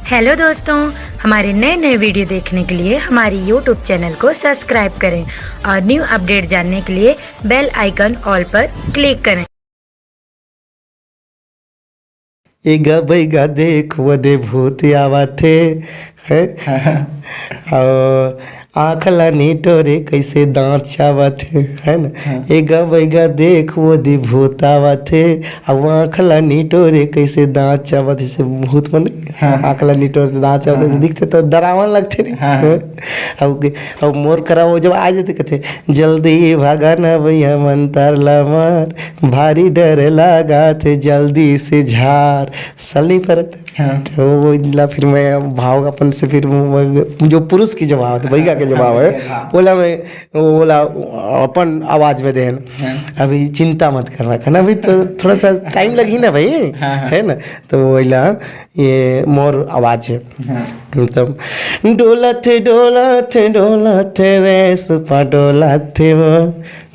Hello दोस्तों, हमारे नए नए वीडियो देखने के लिए हमारी यूट्यूब चैनल को सब्सक्राइब करें और न्यू अपडेट जानने के लिए बेल आइकन ऑल पर क्लिक करें। एगा बैगा देख वो दे भूत आवा थे है और आँख लानी टोरे कैसे दांत चावत है ना। एगा बैगा देख वो दे भूत आवा थे अब आँख लानी टोरे कैसे दांत चावत से भूत मन आँख लानी टोरे दांत चावत दिखते तो डरावन लगते नहीं। अब मोर करा वो जब आ जाते कहते जल्दी भागा ना भैया मन तारला मार भारी डर लगा थे जल्दी से झार सली परत। तो वो इला फिर मैं भाव अपन से फिर जो पुरुष की जवाब है भैया के जवाब है बोला मैं बोला अपन आवाज में देन अभी चिंता मत कर रखा ना अभी तो थोड़ा सा टाइम लगी ना भाई है ना। तो वो इला ये मोर आवाज है मतलब डोला थे रे सुपा डोला थे वो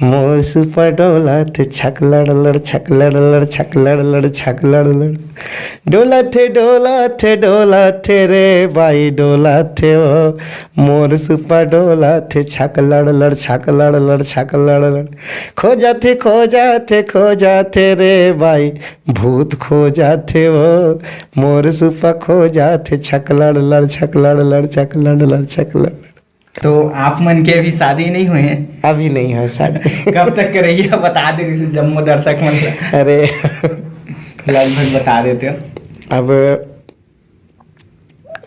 मोर सुपा डोला थे छक लड़ लड़ छक लड़ लड़ छक लड़ लड़ छक लड़ लड़ डोला थे रे भाई डोला थे वो मोर सुपा डोला थे छक लड़ लड़ छक लड़ लड़ छक लड़ लड़ खो जाते रे भाई भूत खो जाते वो मोर सुपा खो जाते छक लड़ लड़ छक लड़ लड़ छक लड़ लड़ छक लड़। तो आप मन के अभी शादी नहीं हुए हैं? अभी नहीं है शादी। कब तक करेंगे बता दे जम्मू दर्शक मन। अरे लगभग बता देते हो। अब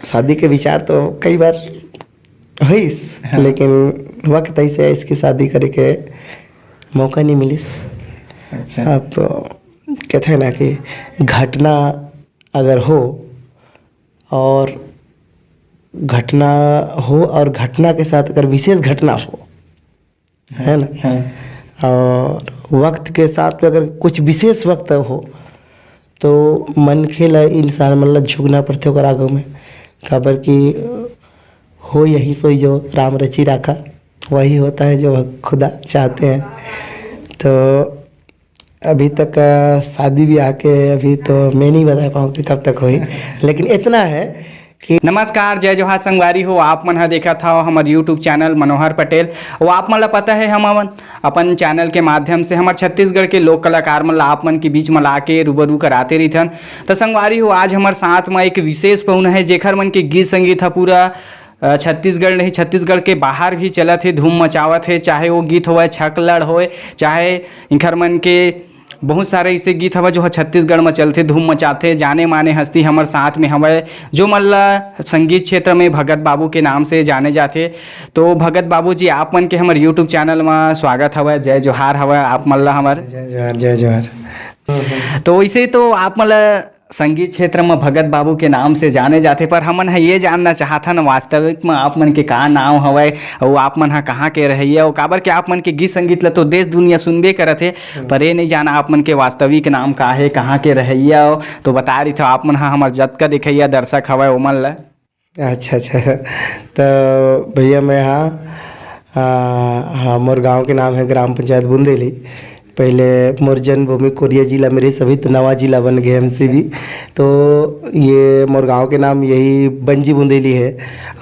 शादी के विचार तो कई बार है लेकिन वक्त ऐसे है इसकी शादी करे के मौका नहीं मिलिस। अच्छा। अब कहते हैं ना कि घटना अगर हो और घटना के साथ अगर विशेष घटना हो है ना और वक्त के साथ अगर कुछ विशेष वक्त हो तो मन खेला इंसान मतलब झुकना पड़ते होकर आगे में खबर कि हो यही सोई जो राम रची राखा वही होता है जो खुदा चाहते हैं। तो अभी तक शादी ब्याह के अभी तो मैं नहीं बता पाऊँ कि कब तक हुई लेकिन इतना है कि नमस्कार जय जोहार संगवारी हो। आप मन हा देखा था हमारे यूट्यूब चैनल मनोहर पटेल वो आप मन ला पता है हम अपन चैनल के माध्यम से हमारे छत्तीसगढ़ के लोक कलाकार मन ला आप मन के बीच में ला के रूबरू कराते रही। तो संगवारी हो आज हमारे साथ में एक विशेष पहुना है जेखर मन के गीत संगीत है पूरा छत्तीसगढ़ नहीं छत्तीसगढ़ के बाहर भी चलत है धूम मचावत है। चाहे वो गीत हो छक लड़ हो चाहे इंखर मन के बहुत सारे ऐसे गीत हवा जो है छत्तीसगढ़ में चलते धूम मचाते। जाने माने हस्ती हमारे साथ में हवा जो मल्ला संगीत क्षेत्र में भगत बाबू के नाम से जाने जाते। तो भगत बाबू जी आप मन के हमारे यूट्यूब चैनल में स्वागत हवा जय जोहार हवा आप मल्ला हमारे जय जोहार। तो वैसे तो आप मतलब संगीत क्षेत्र में भगत बाबू के नाम से जाने जाते पर हमन है ये जानना चाहता न वास्तविक में आप मन के का नाम हवय और आप मन हा कहाँ के रहिए और काबर के आप मन के गीत संगीत ला तो देश दुनिया सुनबे करत है पर ये नहीं जाना आप मन के वास्तविक नाम का है कहाँ के रहिए तो बता रही था आप मन हा हमार जतका देखिए दर्शक हवय ओमन ला। अच्छा तो भैया मैं हाँ मोर गाँव के नाम है ग्राम पंचायत बुंदेली। पहले मोर जन्मभूमि कोरिया जिला मेरे सभी तो नवा जिला बन गए हमसे भी। तो ये मोर गांव के नाम यही बंजी बुंदेली है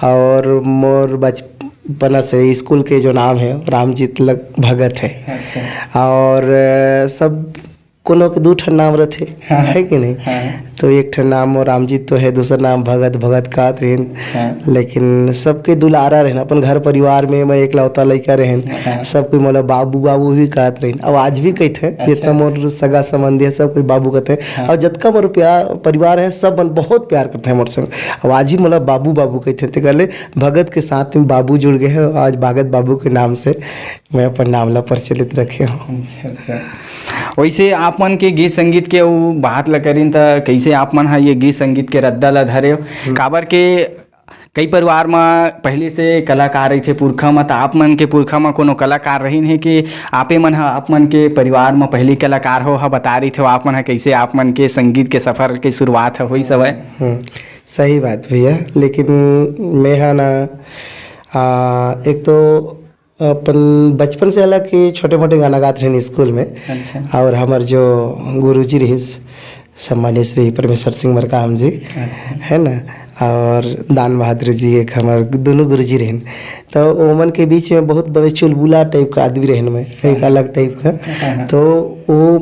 और मोर बचपन से स्कूल के जो नाम है रामजीत लग भगत है। अच्छा। और सब कोनो के दो ठन नाम रहते है कि नहीं। तो एक ठन नाम रामजीत तो है दूसरा नाम भगत का रहन लेकिन सबके दुलारा रहन अपन घर परिवार में मैं एकलौता लड़का रहन सब कोई मतलब बाबू भी कहत रहन और आज भी कहते हैं। जितना मोर सगा संबंधी है सब कोई बाबू कहते हैं और जितना मोर परिवार है सब मन बहुत प्यार करते हैं मोर संग और आज ही मतलब बाबू कहते हैं। तो कहले भगत के साथ में बाबू जुड़ गए हैं आज भगत बाबू के नाम से मैं अपन नाम ला प्रचलित रखे हूँ। वैसे आप मन के गीत संगीत के वो बात ला करीन तो कैसे आप मन ये गीत संगीत के रद्दा ला धरे हो काबर के कई परिवार में पहले से कलाकार रही थे पुरखा में तो आप मन के पुरखा में कोनो कलाकार रही है कि आपे मन आप मन के परिवार में पहली कलाकार हो बता रही थे आप मन कैसे आप मन के संगीत के सफ़र की शुरुआत है वही सब है। सही बात भैया लेकिन मैं है ना एक तो अपन बचपन से अलग कि छोटे मोटे गाना गाते रहे स्कूल में। अच्छा। और हमारे जो गुरुजी रही सम्मान्य श्री परमेश्वर सिंह मरकाम जी है ना और दान बहादुर जी एक हमार दोनों गुरुजी रहन। तो ओमन के बीच में बहुत बड़े चुलबुला टाइप का आदमी रहन में, एक अलग टाइप का। तो वो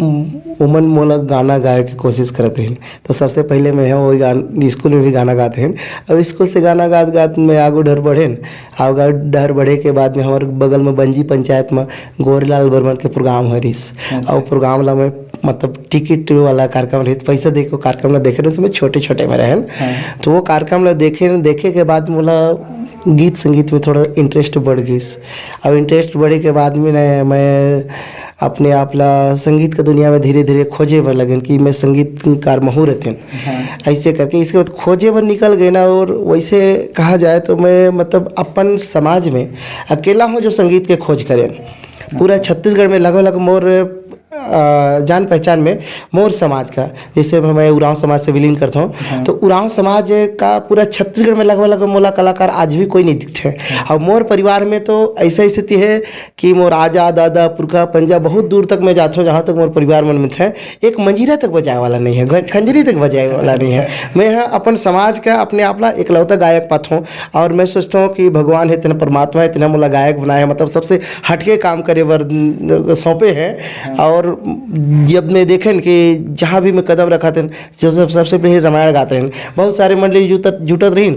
ओमन मोला गाना गाए की कोशिश करत रहन। तो सबसे पहले मैं वही गाना स्कूल में भी गाना गाते हैं। अब स्कूल से गाना गात गात मैं आगू डर बढ़ेन। आगे डर बढ़े के बाद में हमारे बगल में बंजी पंचायत में गौरीलाल बर्मन के प्रोग्राम हो रही। और प्रोग्राम ला में मतलब टिकट वाला कार्यक्रम रही, पैसा दे के कार्यक्रम ला देखे रहे, उसमें छोटे छोटे में रहन। तो वो कार्यक्रम ला देखे के बाद मोला गीत संगीत में थोड़ा इंटरेस्ट बढ़ गई। और इंटरेस्ट बढ़े के बाद में मैं अपने आप ला संगीत का दुनिया में धीरे धीरे खोजे बर लगन कि मैं संगीतकार महू रहते। ऐसे करके इसके बाद खोजे बर निकल गए ना। और वैसे कहा जाए तो मैं मतलब अपन समाज में अकेला हूँ जो संगीत के खोज करें। पूरा छत्तीसगढ़ में लगभग मोर जान पहचान में मोर समाज का, जैसे मैं उरांव समाज से विलीन करता हूँ, तो उरांव समाज का पूरा छत्तीसगढ़ में लगभग मोला कलाकार आज भी कोई नहीं दिखते हैं। और मोर परिवार में तो ऐसा स्थिति है कि मोर आजा दादा पुरखा पंजा बहुत दूर तक मैं जाता हूँ, जहाँ तक मोर परिवार मन में है एक मंजीरा तक बजाए वाला नहीं है, खंजरी तक बजाए वाला नहीं है। मैं यहाँ अपन समाज का अपने आप ला एकलौता गायक पाता हूँ। और मैं सोचता हूँ कि भगवान है इतना, परमात्मा है इतना मोला गायक बनाया, मतलब सबसे हटके काम करे वर सौंपे हैं। और जब मैं देखें कि जहाँ भी मैं कदम रखा थे जो सबसे पहले रामायण गाते रहें, बहुत सारे मंडली जुटत रही।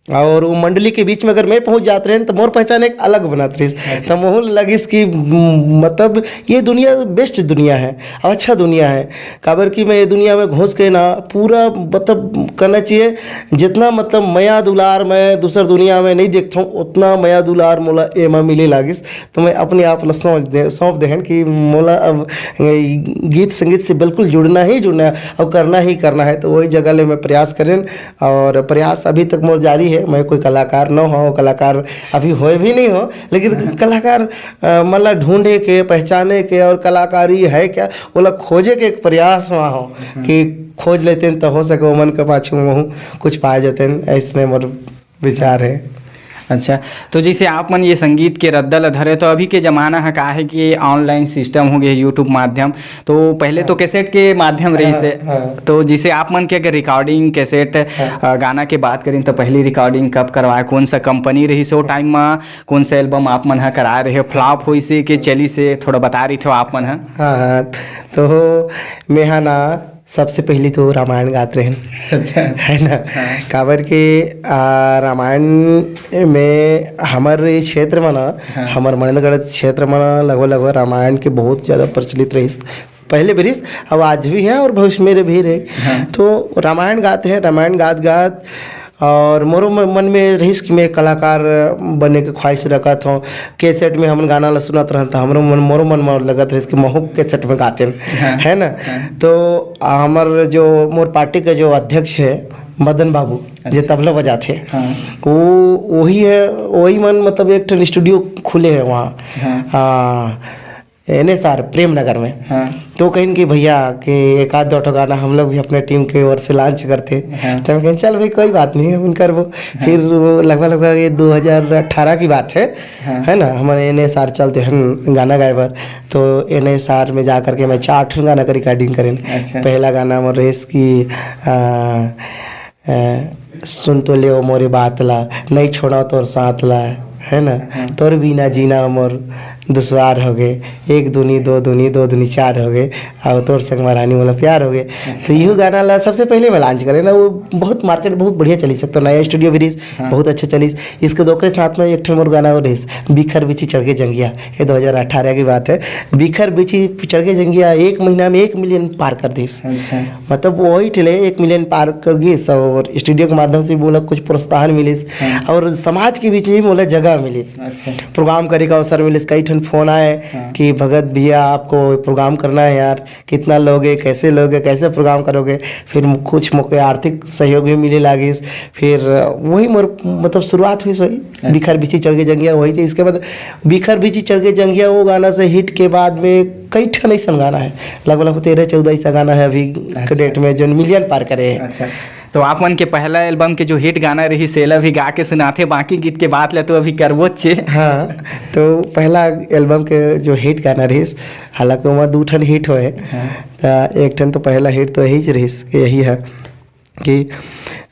और वो मंडली के बीच में अगर मैं पहुंच जाते रहे तो मोर पहचान एक अलग बनात रही। तो मोह लगिस कि मतलब ये दुनिया बेस्ट दुनिया है और अच्छा दुनिया है। काबर कि मैं ये दुनिया में घुस के ना पूरा मतलब करना चाहिए जितना मतलब मया दुलार मैं दूसर दुनिया में नहीं देखता हूँ उतना मया दुलार मोला एमा मिले लागिस। तो मैं अपने आप ला सौंप देहन कि मोला अब गीत संगीत से बिल्कुल जुड़ना है और करना ही करना है। तो वही जगह ले मैं प्रयास करें और प्रयास अभी तक मोर जारी है। मैं कोई कलाकार न हो, कलाकार अभी होए भी नहीं हो, लेकिन कलाकार मतलब ढूंढे के पहचाने के और कलाकारी है क्या बोला खोजे के एक प्रयास वहाँ हो कि खोज लेते हैं तो हो सके मन के पाछू में कुछ पाए जाते हैं। ऐसने मोर विचार है। अच्छा, तो जैसे आप मन ये संगीत के रद्दा ला धरे, तो अभी के ज़माना है का है कि ऑनलाइन सिस्टम हो गया यूट्यूब माध्यम। तो पहले तो कैसेट के माध्यम रही से, तो जैसे आप मन के अगर रिकॉर्डिंग कैसेट गाना के बात करें तो पहली रिकॉर्डिंग कब करवाए, कौन सा कंपनी रही से वो टाइम में, कौन सा एल्बम आप मन है करा रहे हो, फ्लॉप हुई से कि चली से, थोड़ा बता रही थे आप मन है। हाँ, तो मैं ना सबसे पहले तो रामायण गाते रहे। अच्छा है ना। काबर के रामायण में हमारे क्षेत्र में ना हमारे मनेन्द्रगढ़ क्षेत्र में लगभग रामायण के बहुत ज़्यादा प्रचलित रही। पहले भी रही, अब आज भी है और भविष्य में भी रहे। तो रामायण गाते हैं, रामायण गात और मोरो मन में रहीस कि मैं कलाकार बने के ख्वाहिश रखा था। कैसेट में हम गाना ला सुनत रहता, मोरो मन में लगत रही कि महू कैसेट में गाते है ना। तो हमार जो मोर पार्टी का जो अध्यक्ष है मदन बाबू जो तबला बजाते वो वही मन मतलब एक स्टूडियो खुले हैं वहाँ NSR प्रेम नगर में। तो कहीं कि भैया कि एक आध दो गाना हम लोग भी अपने टीम के ओर से लॉन्च करते। तो मैं कहीं चल भाई कोई बात नहीं है उनकर वो। फिर वो लगभग ये 2018 की बात है ना। हमारे NSR चलते हैं गाना गायबर। तो NSR में जा करके मैं 4 गाना का रिकॉर्डिंग करें। पहला गाना मोर रेस की सुन तो ले मोरे बात ला, नहीं छोड़ा तोर साथ ला, है ना। तोर बिना जीना मोर दुश्वार हो गए, 1 दूनी 2 दूनी 2 दूनी 4 हो गए, और तोर संग महारानी वाला प्यार हो गए। तो यही गाना ला सबसे पहले मैं लॉन्च करें ना। वो बहुत मार्केट बहुत बढ़िया चली सकता, नया स्टूडियो भी रही बहुत अच्छा चली। इसके दोकरे साथ में एक मोर गाना हो रही बिखर बिछी चढ़ के जंगिया। ये 2018 की बात है। बिखर बिछी चढ़ के जंगिया 1 महीना में 1 मिलियन पार कर दी। मतलब वही ठेले 1 मिलियन पार कर गई। और स्टूडियो के माध्यम से बोला कुछ प्रोत्साहन मिली और समाज के बीच भी बोला जगह मिली, प्रोग्राम करे का अवसर मिले। कई ठन फोन आए कि भगत भैया आपको प्रोग्राम करना है यार, कितना लोगे, कैसे लोगे, कैसे प्रोग्राम करोगे। फिर कुछ मौके आर्थिक सहयोग भी मिले लागे। फिर वही मोर मतलब शुरुआत हुई सोई बिखर बिछी चढ़ के जंगिया वही थी। इसके बाद बिखर बिछी चढ़ के जंगिया वो गाना से हिट के बाद में कई ठन ऐसा गाना है, लगभग 13-14 ऐसा गाना है अभी के डेट में जो मिलियन पार करे हैं। अच्छा, तो आप मन के पहला एल्बम के जो हिट गाना रही सेला भी गा के सुनाते, बाकी गीत के बात ले तो अभी करवो छे। हाँ, तो पहला एल्बम के जो हिट गाना रही, हालांकि वहाँ 2 ठन हिट होए। तो एक ठन तो पहला हिट तो यही रही, यही है कि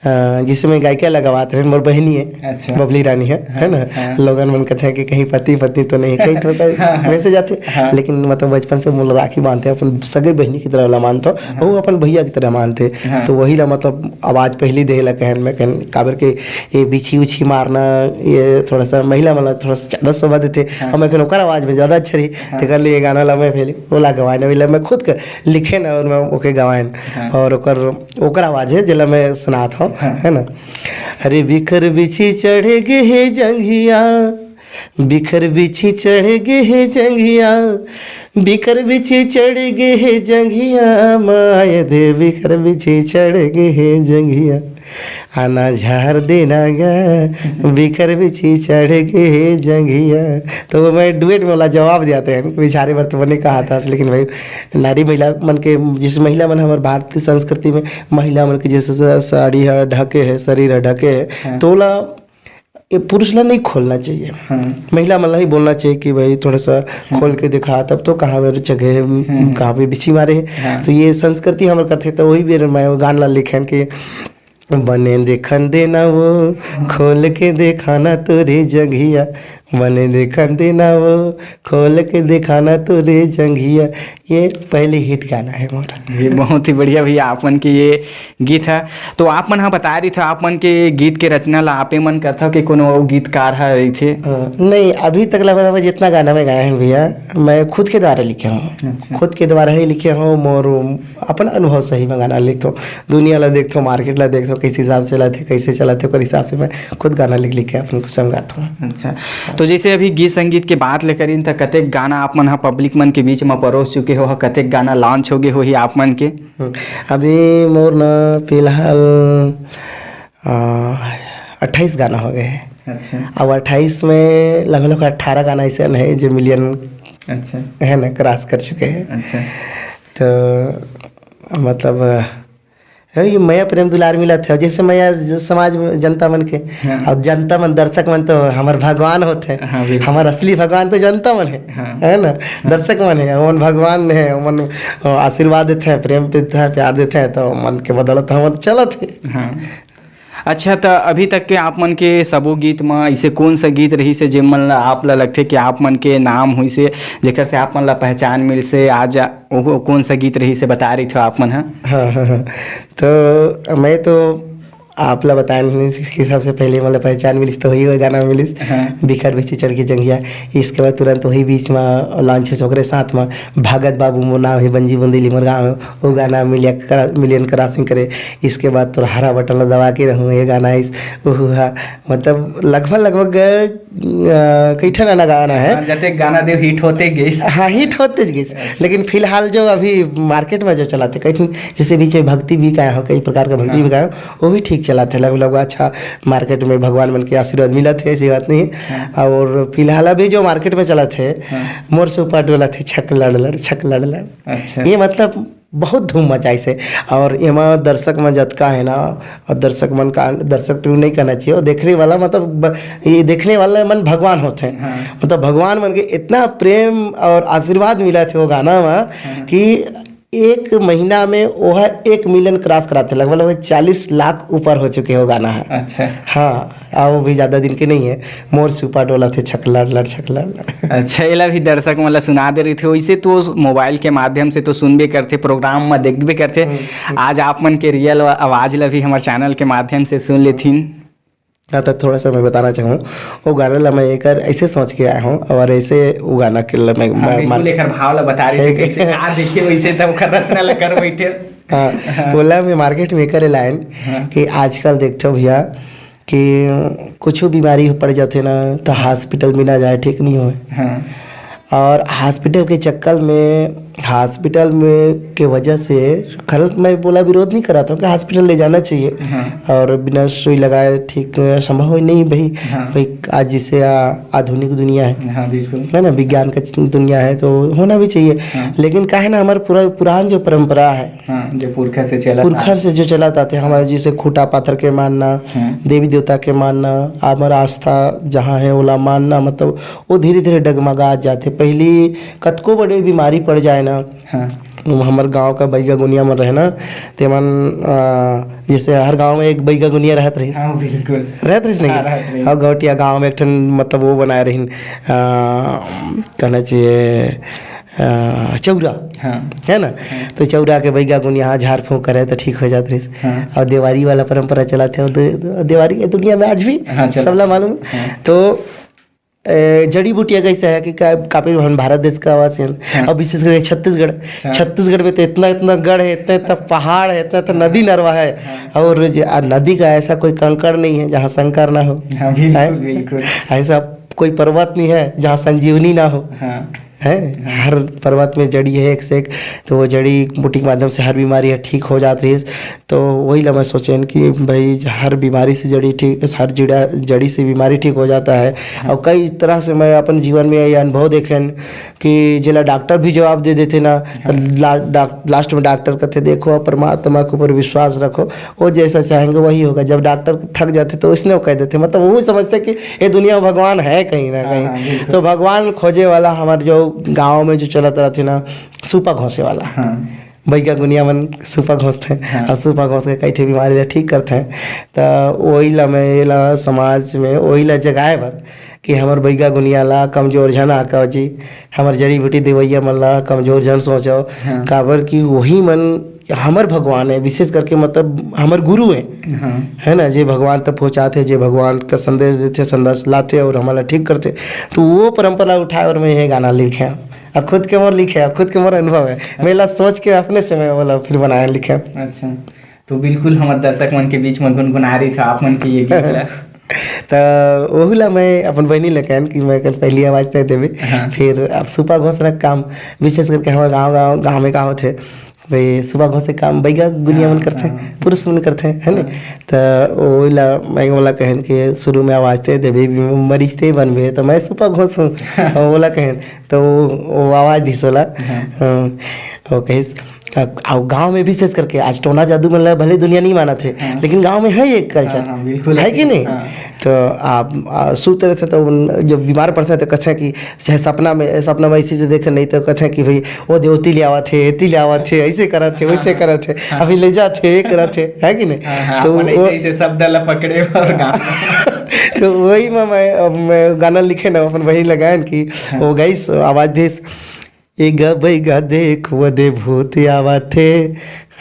जिसमें गायिका लगावत रहे मोर बहनी है, अच्छा। बबली रानी है ना। लोगन मन कहते हैं कि कहीं पति पत्नी तो नहीं, कहीं तो वैसे जाते, लेकिन मतलब बचपन से मोल राखी बांधते अपन सगे बहनी की तरह ला मानते, वो अपन भैया की तरह मानते। तो वही ला मतलब आवाज पहली दे ला कहन में कहन काबर के ये बिछी उछी मारना ये थोड़ा सा महिला मतलब थोड़ा सा ज्यादा शोभा देते। और मैं ओकर आवाज में ज्यादा अच्छा रही तो कर लिए गाना ला मैं पहले ओला गवाए ना, मैं खुद लिखे ना और मैं ओके गवाएन और ओकर आवाज है जिला मैं सुनात हूँ, है ना। अरे बिखर बिछी चढ़े गे हे जंघिया, बिखर बिछी चढ़े गे हे जंघिया, बिखर बिछी चढ़ गे हे जंघिया, माय दे बिखर बिछी चढ़ गे हे जंघिया, आना झार देना गा, बिखर बिछी चढ़ गे हे जंघिया। तो मैं डुएट में वाला जवाब दियाते हैं बेचारे वर्तमान ने कहा था, लेकिन भाई नारी महिला मन के जिस महिला मन हमारे भारतीय संस्कृति में महिला मन के जैसे साड़ी है ढके है, शरीर है ढके है, तो ला ये पुरुष ला नहीं खोलना चाहिए, महिला मतलब ही बोलना चाहिए कि भाई थोड़ा सा खोल के दिखा, तब तो कहाँ मेरे जगह कहाँ पे बिछी मारे है। तो ये संस्कृति हमारे कथे, तो वही भी मैं गाना लिखे कि बने देखन देना वो खोल के दिखाना तोरे जंघिया, बने देखन देना वो खोल के दिखाना तोरे जंघिया। ये पहले हिट गाना है हमारा। ये बहुत ही बढ़िया भैया आपन के ये गीत है। तो आप मन हाँ बता रही थे आपन के गीत के रचना ला आपे मन करता कि कोनो गीतकार है रही थे? नहीं, अभी तक लगा जितना गाना मैं गाया हूँ भैया मैं खुद के द्वारा लिखे हूँ। अच्छा। खुद के द्वारा ही लिखे हूँ, मोर अपन अनुभव सही में गाना लिखता हूँ, दुनिया ला देखता हूँ, मार्केट ला देखता हूँ, किस हिसाब से चलाते कैसे चलाते ओकर हिसाब से मैं खुद गाना लिख के अपन को संगाता हूँ। अच्छा, तो जैसे अभी गीत संगीत के बात लेकर इन तक कतेक गाना आप मन पब्लिक मन के बीच में परोस चुके हो, कतेक गाना लॉन्च हो गए हो ही आप मन के? अभी मोर न फिलहाल 28 गाना हो गए हैं। अच्छा। अब 28 में लगभग 18 गाना ऐसे है जो मिलियन अच्छा है ना क्रॉस कर चुके हैं। अच्छा। तो मतलब ये मैया प्रेम दुलार मिला था, जैसे मैया समाज में जनता मन के, और जनता मन दर्शक मन तो हमारे भगवान होते हैं। हमारे असली भगवान तो जनता मन है ना, दर्शक मन है, मन भगवान है, मन आशीर्वाद देते हैं, प्रेम देते हैं, प्यार देते हैं, तो मन के बदौलत हम चलत है। अच्छा, तो अभी तक के आप मन के सबो गीत में ऐसे कौन सा गीत रही से जे मन ला आप ला लगथे कि आप मन के नाम हुई से जेकर से आप मन ला पहचान मिल से आज वो कौन सा गीत रही से बता रही थे आप मन? हाँ, तो मैं तो आप ला बताए इसके हिसाब से पहले मतलब पहचान मिली तो वही गाना मिली बिखर बिछी चढ़ के जंघिया। इसके बाद तुरंत वही बीच में लॉन्च है ओकरे साथ में भगत बाबू मोना है बंजी बंदेली मोर गाँव वो गाना मिलियन क्रॉसिंग करे। इसके बाद तो हरा बटन दबा के रहूँ ये गाना इस मतलब लगभग कई ठन गाना है जते गाना दे हिट होते गए। हाँ, हिट होते गए। लेकिन फिलहाल जो अभी मार्केट में जो चलाते कई जैसे बीच में भक्ति भी गाया हो, कई प्रकार का भक्ति भी गाया हो, वो भी ठीक चला थे लगभग अच्छा मार्केट में भगवान मन के आशीर्वाद मिला थे, ऐसी बात नहीं। और फिलहाल अभी जो मार्केट में चला थे मोर से ऊपर डोला थे छक लड़ लड़ छक लड़ लड़। अच्छा। ये मतलब बहुत धूम मचाई से। और एમાં दर्शक मन जतका है ना, और दर्शक मन का दर्शक तो नहीं कहना चाहिए, और देखने वाला मतलब ये देखने वाला मन भगवान होते हैं। मतलब भगवान मन के इतना प्रेम और आशीर्वाद मिला थे वो गाना में कि एक महीना में वो है 1 मिलियन क्रॉस कराते, लगभग 40 लाख ऊपर हो चुके हो गाना है। अच्छा। हाँ, वो भी ज़्यादा दिन के नहीं है। मोर से ऊपर डोला थे छक लड़ लड़ छक लड़ लड़। अच्छा, ये भी दर्शक मतलब सुना दे रही थे, वैसे तो मोबाइल के माध्यम से तो सुनबे करते, प्रोग्राम में देखबे करते। आज आप मन के रियल आवाज़ ला भी हमारे चैनल के माध्यम से सुन लेथिन। हाँ, तो थोड़ा सा मैं बताना चाहूँ वो गाना ला मैं एक ऐसे सोच के आया हूँ, और ऐसे वो गाना के मैं लेकर भाव ला बता रही थी कैसे का देखिए वैसे तब रचना ला कर बैठे। हाँ, बोला मैं मार्केट में करे लाइन कि आजकल देखते हो भैया कि कुछ बीमारी पड़ जाते ना तो हॉस्पिटल में ना जाए ठीक नहीं हो। और हॉस्पिटल के चक्कर में हॉस्पिटल में के वजह से कल मैं बोला विरोध नहीं करा था कि हॉस्पिटल ले जाना चाहिए। और बिना सुई लगाए ठीक संभव ही नहीं भाई। भाई आज जिसे आधुनिक दुनिया है ना, विज्ञान का दुनिया है, तो होना भी चाहिए। लेकिन क्या है ना, हमारे पुरान जो परंपरा है जो पुरखा से जो चलाता थे हमारे, जैसे खूटा पाथर के मानना, देवी देवता के मानना, हमारा आस्था जहाँ है ओला मानना, मतलब वो धीरे धीरे डगमगा जाते। पहली कतको बड़े बीमारी पड़ जाए ना हमार गांव का बैगा गुनिया मन रहे ना तेमन जैसे हर गांव में एक बैगा गुनिया रहत रही। हाँ बिल्कुल रहत रही हाँ, रहत नहीं रही। हाँ गौटिया गांव में एक ठन मतलब वो बनाए रही कहना चाहिए चौरा हाँ है ना। तो चौरा के बैगा गुनिया झाड़ फूँक करे तो ठीक हो जात रही। हाँ। और देवारी वाला परंपरा चला थे देवारी की दुनिया में आज भी हाँ, चला। सबला मालूम है। हाँ। तो जड़ी बूटियाँ कैसा है कि काफी हम भारत देश का आवास है हाँ। और विशेष करके छत्तीसगढ़ हाँ। छत्तीसगढ़ में तो इतना इतना गढ़ है इतना इतना पहाड़ है इतना इतना नदी नरवा है हाँ। और नदी का ऐसा कोई कंकड़ नहीं है जहाँ संकर ना हो हाँ बिल्कुल बिल्कुल ऐसा कोई पर्वत नहीं है जहाँ संजीवनी ना हो हाँ है। हर पर्वत में जड़ी है एक से एक। तो वो जड़ी बूटी के माध्यम से हर बीमारी है ठीक हो जाती है। तो वही ला मैं सोचें कि भाई हर बीमारी से हर जड़ी से बीमारी ठीक हो जाता है। और कई तरह से मैं अपन जीवन में ये अनुभव देखें कि जिला डॉक्टर भी जवाब दे देते ना तो लास्ट में डॉक्टर कहते देखो परमात्मा के ऊपर विश्वास रखो वो जैसा चाहेंगे वही होगा। जब डॉक्टर थक जाते तो इसने वो कह देते मतलब वो समझते कि ये दुनिया में भगवान है कहीं ना हाँ, कहीं। बिल्कुल। तो भगवान खोजे वाला हमारे जो गांव में जो चलता रहते ना सूपा घोंसे वाला हाँ बैगा गुनिया मन सूपा घोंसते हैं हाँ। और सूपा घोंस के कई ठे बीमारी ला ठीक करते हैं। तो वही ला मैं ये ला समाज में वही ला जगाए भर कि हमार बैगा गुनिया ला कमजोर जन आका जी हमार जड़ी बूटी देवैया मन ला कमजोर जन सोचो हाँ। काबर कि वही मन हमर भगवान है विशेष करके मतलब हमर गुरु है हाँ है ना। जे भगवान तक पहुँचाते जे भगवान का संदेश देते संदेश लाते और हमारा ठीक करते। तो वो परंपरा उठाए और मैं ये गाना लिखे और खुद के मोर लिखे और खुद के मोर अनुभव है मेला सोच के अपने से मैं बोला फिर बनाया लिखे। अच्छा तो बिल्कुल हमारे दर्शक मन के बीच में गुनगुना रही था आप मन के ये गीत ला। तो वही ला मैं अपन बहनी लेकर कि मैं कल पहली आवाज़ तय देवे। हाँ। फिर अब सुपा घोषणा काम विशेष करके हमारे गाँव में का होते भाई सुबह घोषे काम बैगा गुनिया मन करते हैं पुरुष मन करते हैं है ना। तो वही ला मैं बोला कहन कि शुरू में आवाज़ ते देवे मरीज ते बनबे तो मैं सुपा घोषूँ बोला कहन तो वो आवाज़ दिसोला वो कहिस। और गांव में विशेष करके आज टोना जादू में भले दुनिया नहीं माना थे लेकिन गांव में है एक कल्चर हाँ, बिल्कुल है कि नहीं। हाँ। तो आप सोते रहते तो जब बीमार पड़ते हैं तो कहते हैं कि चाहे सपना में इसी से देखे नहीं तो कहते हैं कि भाई वो देवती ले आवा थे एती ले आवा थे ऐसे करा थे वैसे करा थे अभी ले जा थे ये करा थे है कि नहीं। तो ऐसे शब्द ला पकड़े और तो वही में मैं गाना लिखे ना अपन वही लगाए कि वो गाइस आवाज देश एगा बैगा देख वो दे भूत आवा थे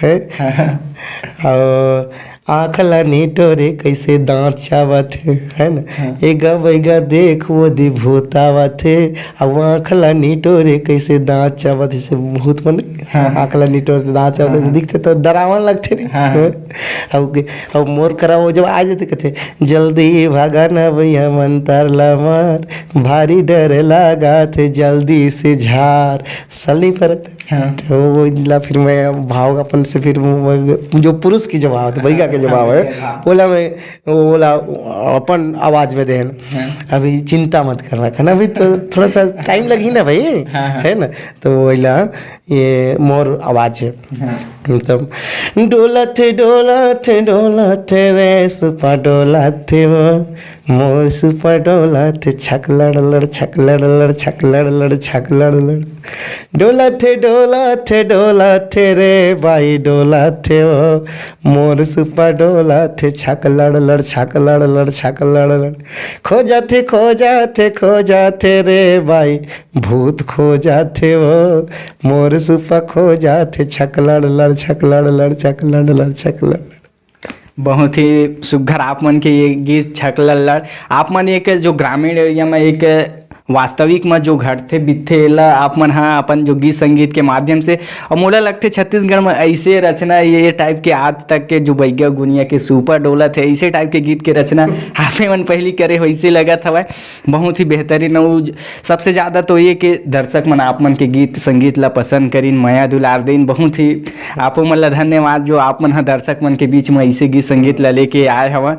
है और आँख ला नीटोरे कैसे दांत चावत है ना। एगा बैगा देख वो दे भूत आवत है अब आँख ला नीटोरे कैसे दांत चावत है भूत मन आँख ला नीटोरे दांत चावत दिखते तो डरावन लगते नहीं। अब मोर करा वो जब आ जाते कहते जल्दी भागा ना भैया मंतर ला मार भारी डर लगा थे जल्दी से झार सली परत। तो वो ला फिर मैं भाव अपन से फिर जो पुरुष की जो भाव है बैगा के जो भाव है बोला मैं बोला अपन आवाज में देन अभी चिंता मत करना खाना अभी तो थोड़ा सा टाइम लगी ना भाई है ना। तो वही ये मोर आवाज है मतलब डोला थे रे सुपा डोला थे वो मोर सुपा डोला थे छक लड़ लड़ छक लड़ लड़ छक लड़ लड़ छक लड़ लड़ डोला थे रे भाई डोला थे वो मोर सुपा डोला थे छक लड़ लड़ छक लड़ लड़ छक लड़ लड़ खो जाते रे भाई भूत खो जाते वो मोर सुपा खो जाते छक लड़ लड़ छक लड़ लड़ छक लड़ लड़ छक लड़। बहुत ही सुघर आप मन के ये गीत छक लड़ आप मन एक जो ग्रामीण एरिया में एक वास्तविक में जो घटते बीतते ला आप मन हाँ अपन जो गीत संगीत के माध्यम से और मोला लगते छत्तीसगढ़ में ऐसे रचना ये टाइप के आज तक के जो बैगा गुनिया के सुपर डोला थे ऐसे टाइप के गीत के रचना आपे मन पहली करे वैसे लगा था बहुत ही बेहतरीन। सबसे ज़्यादा तो ये कि दर्शक मन आप मन के गीत संगीत ला पसंद करीन माया दुलार दिन बहुत ही आपो मन ला धन्यवाद जो आप मन हाँ दर्शक मन के बीच में ऐसे गीत संगीत ला लेके आए हवा।